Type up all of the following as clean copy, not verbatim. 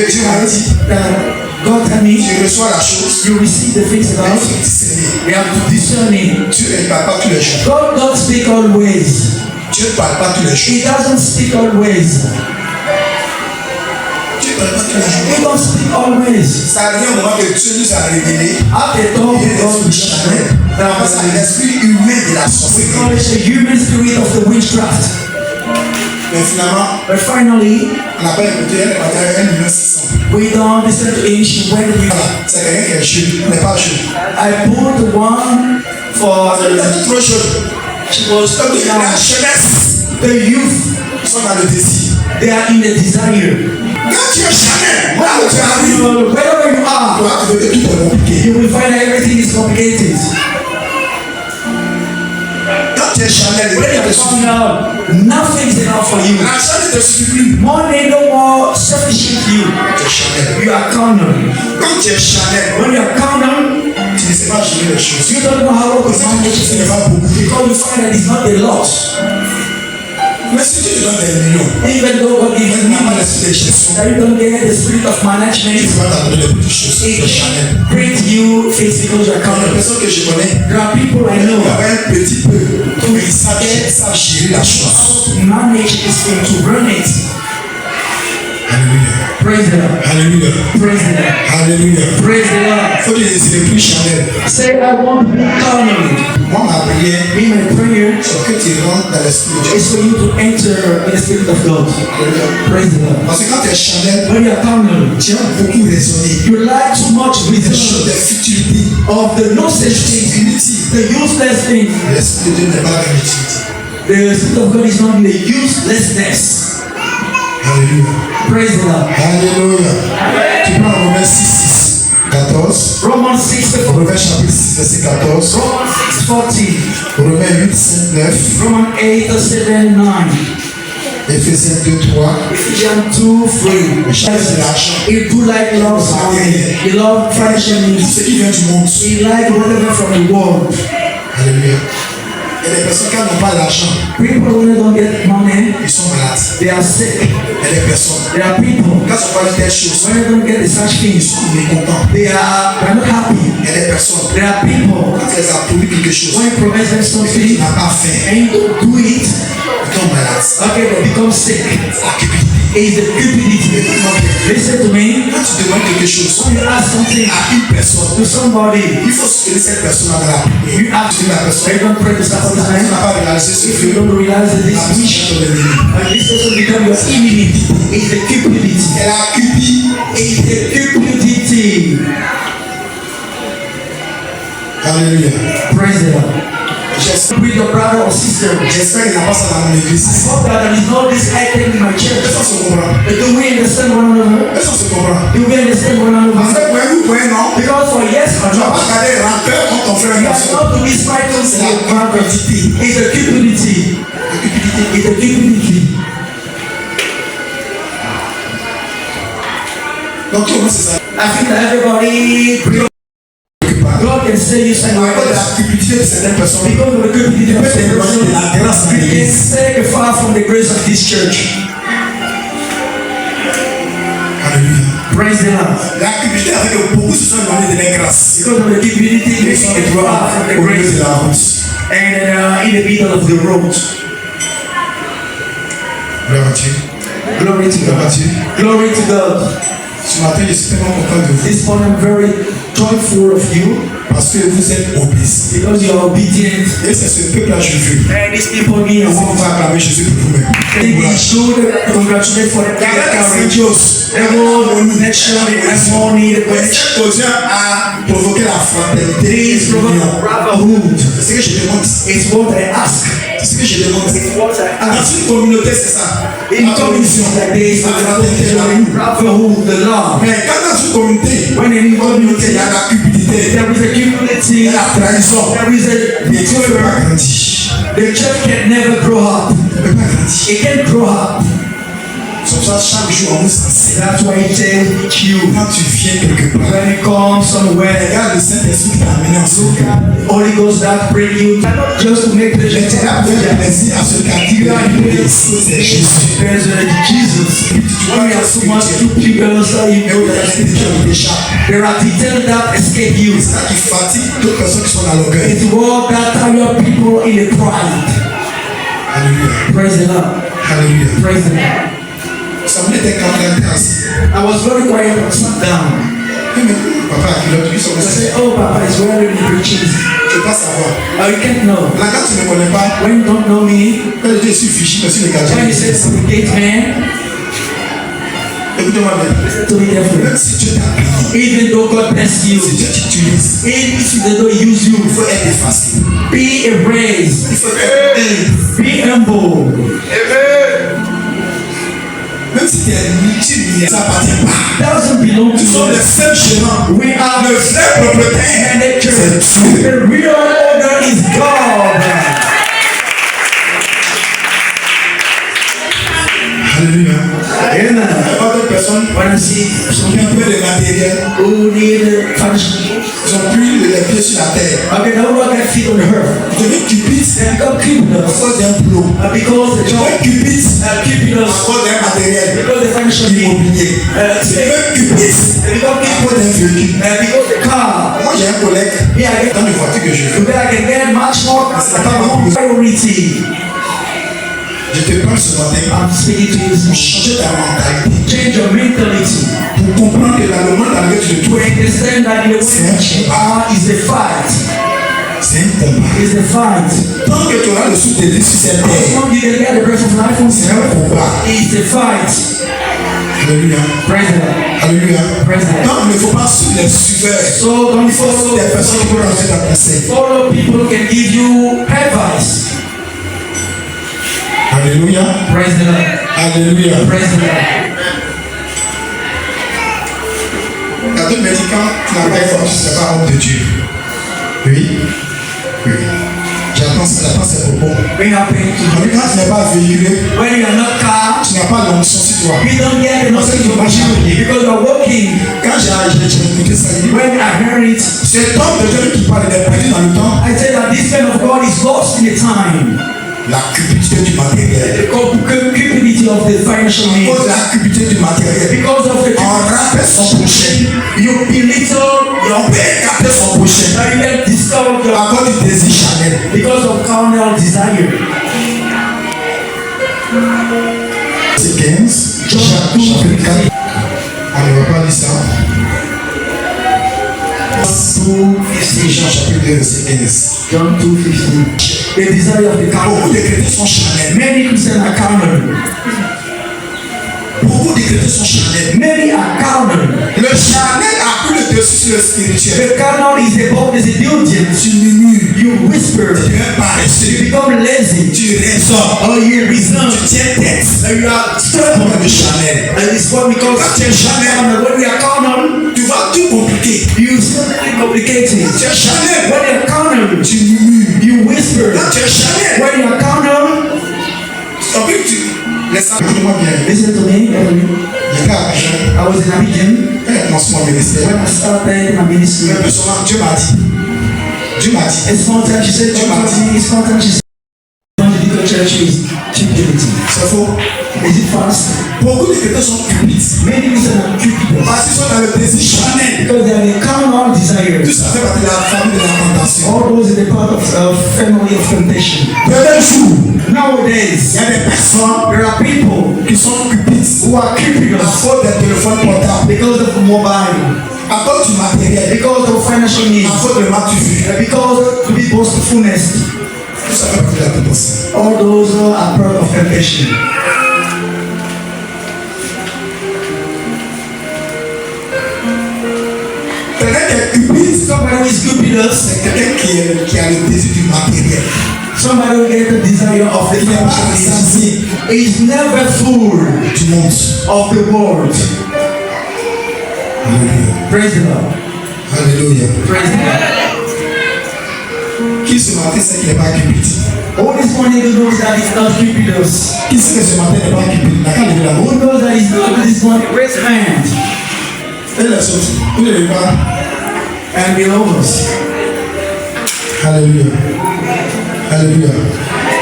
Et Dieu m'a dit, God told me, tu reçois la chose, you receive the things mais about il faut discerner. we have to discern it. Dieu ne parle pas tous les jours. God don't speak always. Dieu ne parle pas tous les jours. He doesn't speak always. Dieu ne parle pas tous les jours. He don't speak always. Ça arrive un moment que Dieu nous a révélé. At the time, Il y a God l'esprit charnel. On appelle ça l'esprit humain de la we sorcellerie. call it the human spirit of the witchcraft. Mais finalement, But finally, on n'a pas écouté un million 600. we don't listen to him. She went with Voilà, c'est quelqu'un qui est chaud, n'est pas chaud. I put the one for Il est trop chaud. she was Donc, la now jeunesse, the youth. ils sont dans le désir. They are in the desire. Quand tu es charnel, là où tu arrives, Wherever you are, tu vas trouver que tout est compliqué. you will find that everything is complicated. Quand tu es charnel, When rien you ne te find suffit. out nothing is enough for you. L'argent ne te suffit plus. Money no more sufficient you. Tu es charnel. You are carnal. Quand tu es charnel, When you are carnal, tu ne sais pas gérer les choses. you don't know how to manage Ce n'est things pas beaucoup. because you find that it's not a lot. Mais si tu te donnes des millions, Even though God gives tu you n'as pas money, l'esprit de gestion, that you don't get the spirit of tu management. vas t'abonner les petites choses. Tu es It charnel. brings you things because you are Il y a des carnal. personnes que je connais, There are people I il y know avait un petit peu, mais ils savent gérer la chose. to manage this thing, to run it. Alléluia. Praise the Lord. Alléluia. Praise the Lord. Alléluia. Praise the Lord. Il faut que je ne plus charnel. Say, I want to be carnal. Moi, ma prière, In my prayer c'est que tu rentres dans l'esprit de Dieu. is for you to enter in the spirit of God. Alléluia. Praise the Lord. Parce que quand tu es charnel, When you are carnal, tu aimes beaucoup raisonner. you like too much Des choses, wisdom des futilités, of the nonsense things, inutiles. the useless things. L'esprit de Dieu n'est pas dans l'utilité. The spirit of God is not in the uselessness. Alléluia. Praise the Lord. Alléluia. Tu prends Romains 6, 14. Romans 6, Romains chapitre 6, verset 14. Romans 6:14, Romains 8, 5, 9. Romans 8:7, 9, Éphésiens 2, 3. Ephesians 2:3. Le charge de l'argent. He do like love money. He love financial Tout needs. ce qui vient du monde. He like whatever from the world. Alléluia. Il y a des personnes qui n'ont pas d'argent, People who don't get money, ils sont malades. they are sick. Il y a des personnes, There are people quand ils voient telle chose, when they don't get such ils things, sont mécontents. they're not happy. Il y a des personnes, There are people quand ils ont promis quelque chose, when you promise them ils something n'ont pas fait, and you don't do it, ils tombent malades. okay, they become sick. La cupidité. It's the cupidity. Listen to me. Quand tu demandes quelque chose When you ask something à une personne, to somebody, il faut soutenir cette personne dans la prière. you ask Tu dis la personne, they don't pray to tu somebody's n'as man. pas réalisé ce If que you don't realize that la this personne wish est ton ennemi. and this person become your enemy, it's the cupidity. Et la cupidité, It's the cupidity. alléluia. Praise the Lord. J'espère With your brother or sister. qu'il n'y a pas ça dans mon église. I hope that there is no this item in my church. Est-ce qu'on se comprend? But do we understand one another? Est-ce qu'on se comprend? Do we understand one En another? fait, oui, oui, non. Because for yes or Tu vas no, pas garder rancœur contre ton frère et you ta are soeur. not to be spiteful to C'est your la brother. cupidité. It's the cupidity. It's the cupidity. Donc, tout le monde, c'est ça. I think that everybody, God can say you something À like cause de la this. cupidité de certaines personnes, Because of the cupidity of peut some t'éloigner de la grâce person, de you can l'église. stay far from the grace of this church. Alléluia. Praise the Lord. La cupidité a fait que beaucoup se sont éloignés de la grâce. Because of the cupidity, Ils they sont get droits far from the au milieu grace de la route. and in the middle of the road. Gloire à Dieu. Glory to Gloire à God. Dieu. Glory to God. Ce matin, je suis tellement content de vous This morning I'm very joyful of you parce que vous êtes obéis. because you are obedient. Et c'est ce peuple-là que je veux. And these people need a Vous woman. pouvez acclamer Jésus pour vous-même. They should congratulate for the courage. The whole nation and all need a Et connection. cette occasion a provoqué la fraternité. This program brotherhood C'est ce que je demande. is what I ask. C'est ce que je demande. It's what I Dans ask. une communauté, c'est ça. In La commission, communities like this, la fraternité, l'amour. brotherhood, the love. Mais quand dans une communauté, When in il community, y a la cupidité, there is a il community, y a la trahison, there is a Dieu ne peut pas grandir. the church can never grow up. Il ne peut pas grandir. It can't grow up. Son ça chaque jour on nous enseigne. That's why he tells you Quand tu viens quelque part, when you come somewhere, regarde le Saint-Esprit qui t'a amené en ce lieu. Holy Ghost that bring you not just to make pleasure Mais tu as fait plaisir à ce quartier You are doing c'est Jésus. There's Jesus. When we have so much to people, you know that there are details that escape you. C'est ça qui fatigue d'autres personnes qui sont dans l'orgueil. It's what that tire people in the pride. Alléluia. Praise the Lord. Alléluia. Praise the Lord. Ça me était quand même assis. I was very quiet and sat down. Papa a pilote, lui, son I said, oh, Papa is wearing the breeches. Tu ne peux pas savoir. Oh, you can't know. Là, quand tu ne me connais pas, When you don't know me, quand je suis fichu, mais sur le gardien. when you say to the gate man, Écoutez-moi bien. listen to me carefully. Même si Dieu t'a béni, Even though God bless you, si Dieu t'utilise, even if they don't use you, il faut être effacé. be erased, Il faut être humble. be humble. Même si tu es multimillionnaire, ça n'appartient pas. Doesn't belong Nous to sommes les us. seuls gérants. We are Le vrai propriétaire, manager. c'est Dieu. The real owner is God. Alléluia. Amen. Il y a pas d'autres personnes When I see some qui ont people peu de matériel, who need financial, ils ont plus les pieds sur la terre. okay, no one can feed on the earth. Ils deviennent cupides They become criminals à cause d'un plot. because the Ils job deviennent cupides keeping à us cause d'un matériel because the financial need. immobilier. Ils deviennent cupides They become à cause people d'un véhicule. because the car. Moi, j'ai un collègue Yeah, I get dans les voitures que je veux. today I can get much more priority. Je te parle ce matin I'm speaking to you pour this changer ta mentalité. change your mentality. Pour comprendre que dans le monde dans lequel tu te To trouves, understand that the way you are is a fight. c'est un combat. Is a fight. Tant que tu auras le souffle de vie sur cette As terre, long as you can get the breath of life on c'est un combat. it's a fight. Alléluia. Praise the Lord. Alléluia. Praise the Lord. Donc, il ne faut pas suivre les suiveurs. So don't Il faut suivre des personnes qui vont follow. lancer ta conseil. Follow people who can give you advice. Alléluia. Praise the Lord. Alléluia. Praise the Lord. Quand tu me dis quand tu n'as pas effort, tu ne seras pas honte de Dieu. Oui. Oui. J'attends ces propos. Bring up pain to Donc, quand tu n'es pas véhiculé, when you are not car, tu n'as pas l'onction sur toi. you don't get the knowledge of you because you are walking. Quand j'ai écouté ça, il dit, When I heard it, cet homme de Dieu qui parle des perdu dans le temps, I tell that this kind of God is lost in the time. la cupidité du matériel. The cupidity of the financial À needs. cause de la cupidité du matériel, Because of the on rappelle son prochain. you belittle Et on peut écarter son prochain. that you get discovered your À cause du désir charnel. because of carnal desire. C'est 15. Chapitre 4. On ne va pas lire ça. C'est Jean chapitre 2, verset 15. John 2:15. The desire of the carnal. Beaucoup de chrétiens sont charnels. Many Christians are carnal. Beaucoup de chrétiens sont charnels. Many are carnal. Le charnel a pris le dessus sur le spirituel. The carnal is above the diligence. Tu murmures. You whisper. Tu es You paresseux. become lazy. Tu raisonnes. Or you resent. Tu tiens tête. And you are Comme stubborn. le charnel. And it's what we call carnal. When we are carnal, Tu vas tout compliquer. you simply complicate it. Tu es charnel. When you are carnal, Tu murmures. you whisper. Là, tu es charnel. When you are carnal, En plus, tu laisse ça. Écoute-moi bien. listen to me. J'étais à Abidjan. I was in Abidjan Quand j'ai commencé mon ministère, when I started my ministry. mais personnellement, Dieu m'a dit. Dieu m'a dit. It's one time she said, it's one time she said, evangelical church is stupidity. C'est faux. Is it fast? Beaucoup de chrétiens sont cupides. Many Christians are cupid Parce qu'ils sont dans le désir charnel. because they are the carnal desire. Tout ça fait partie de la famille de la tentation. All those in the part of family of temptation. De nos jours, Nowadays, il y a des personnes there are people qui sont cupides who are cupid à cause des téléphones portables, because of mobile, à cause du matériel, because of financial à needs, cause de ma vue. because to be boastfulness. Tout ça fait partie de la tentation. All those are part of temptation. Quelqu'un qui est cupide, Somebody who is cupidous, c'est quelqu'un qui a le désir du matériel. somebody who gets the desire of the Il n'est pas financial rassasié needs, is never full du monde. of the world. Alléluia. Praise the Lord. Alléluia. Praise the Lord. Qui ce matin sait qu'il n'est pas cupide? All this morning who knows that it's not Cupidus? Qui sait que ce matin n'est pas Cupid? N'a qu'à lever la main. Who knows that it's not this morning? Raise hand. Et les autres, vous ne levez pas. And below us. Alléluia. Alléluia.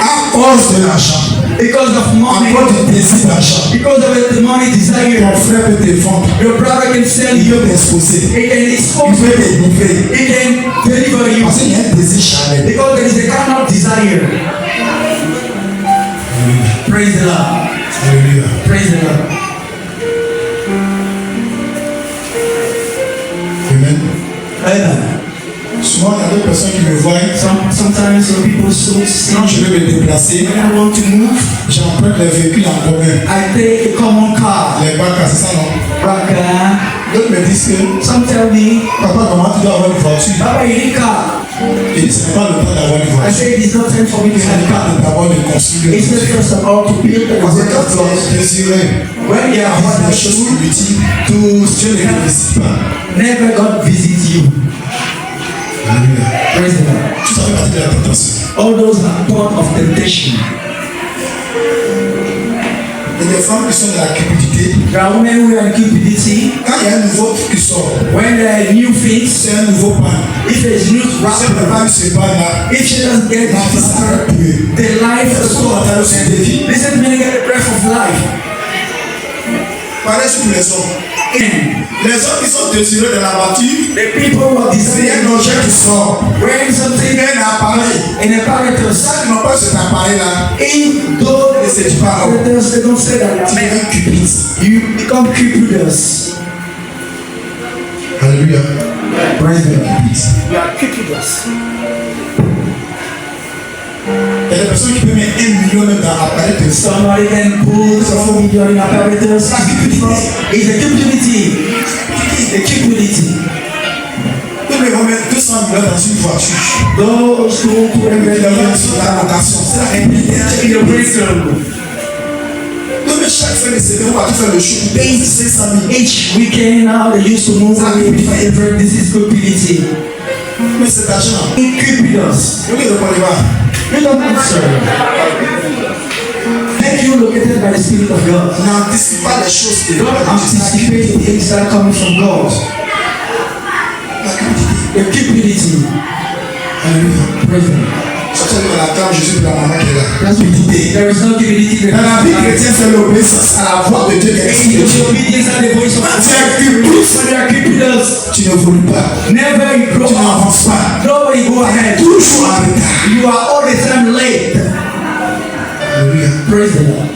À cause de l'argent. Because of À money. cause du désir d'argent. Because of the money desire. Ton frère peut te vendre. Your brother can sell Il you. peut t'exposer. He can Il expose peut you. te livrer. He can deliver you. Parce qu'il y a un désir charnel. Because there is a kind of desire. Praise the Lord. Alléluia. Praise the Lord. Amen. Amen. Souvent, il y a d'autres personnes qui me voient. Sometimes some people so see Quand je vais me déplacer, when I want to move, j'emprunte les véhicules en commun. I take a common car. Les bacs, c'est ça, non? D'autres me disent que, Some tell me, papa, maman, tu dois avoir une voiture. Papa, you need a car. Et ce n'est pas le temps d'avoir une I voiture. say it's not time for me to C'est have le a car. temps d'abord de construire. It's not first of all to build a Parce que work quand of tu God. es désiré, When you are avoir des what choses you inutiles, to Dieu ne les visite pas. never God visit you. Alléluia. Praise the Lord. Tout ça fait partie de la tentation. All those are part of temptation. Il y a des femmes qui sont dans la cupidité. There are women who are in cupidity. Quand il y a un nouveau truc qui sort, When there are new things, c'est un nouveau pan. if there is new Si elle ne peut rapper, pas se battre là, if she doesn't get la vie this s'arrête rapper, plus. the life is Est-ce qu'on so entend ce défi? listen to me, get the breath of life. Pareil sur les hommes. And Les hommes qui sont désirés de la voiture, the people who are c'est un desiring objet qui sort. wearing something C'est un appareil. in apparatus. Ça, tu n'as pas cet appareil-là. In those Et c'est pas apparatus, they don't say that tu you're deviens man. cupide. You become cupidous. Alléluia. Praise the Lord. Cupide. You are cupidous. Il y a des personnes qui peuvent mettre 1 million même dans l'appareil de sang. Somebody can pull some million in apparatus. It's a cupidity. The cupidity. Tous les vont mettre 200 millions dans une voiture. Those who put a Il y a million sur la location. C'est la réalité. in the breakthrough. Donc, mais chaque fin de semaine, on va tout faire le show. Paye 500 000. Each weekend now they used to move away forever. This is cupidity. Mais cet argent, Cupidous. vous ne le répondez pas. You don't answer. Thank you located by the Spirit of God. N'anticipe pas les choses qui Don't anticipate things that are coming from God. La cupidité. The cupidity. Alléluia. Praise the Lord. Sortez de la table, Jésus de la maman qui est là. That's cupidity. There is no cupidity. Dans la vie chrétienne, c'est l'obéissance à la voix de Dieu qui est In de Dieu. obedience and the voice of Quand tu God. es cupide, When they are cupidous, tu ne voulais pas. never you grow Tu up. n'avances pas. Nobody go ahead. Toujours en retard. You are all the time late. Alléluia. Praise the Lord.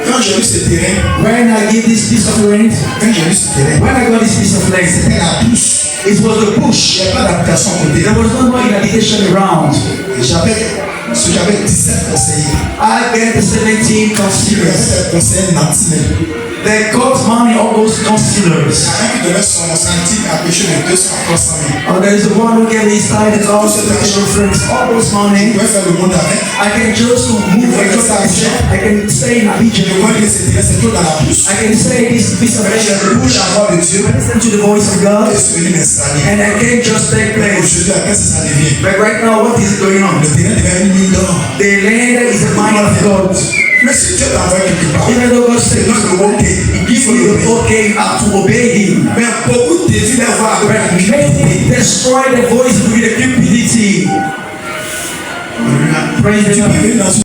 Quand j'ai eu ce terrain, When I give this piece of land, quand j'ai eu ce terrain, when I got this piece of land, c'était la pousse. it was a Il push. n'y avait pas d'application à côté. There was no more education around. J'avais 17 conseillers. I get the 17 Il y counselors. avait des conseillers nantis même. They got money, all those counselors. Il y a un qui donnait son centime à pécher de 200 à 300 000. There is the one who gave his tithe and also the friends, all those Il money. pouvait faire le monde avec. I can just move and just I can stay in Je Abidjan. vois que ce terrain, c'est tout dans la pousse. I can say this piece of Mais j'ai land. écouté la voix de Dieu. I listen to the voice of God Je suis venu m'installer. and I can't just take Mais place. aujourd'hui, qu'est-ce que ça devient? But right now, what is going on? Le terrain devient une mine d'or. The land is the mind of God. Mais si Dieu t'envoie quelque part, Even though God said, c'est non le OK. He gives you the okay to obey Him. Mais beaucoup de défis d'avoir avec la Many destroy the voice with the cupidity. Praise Tu the peux Lord. venir dans une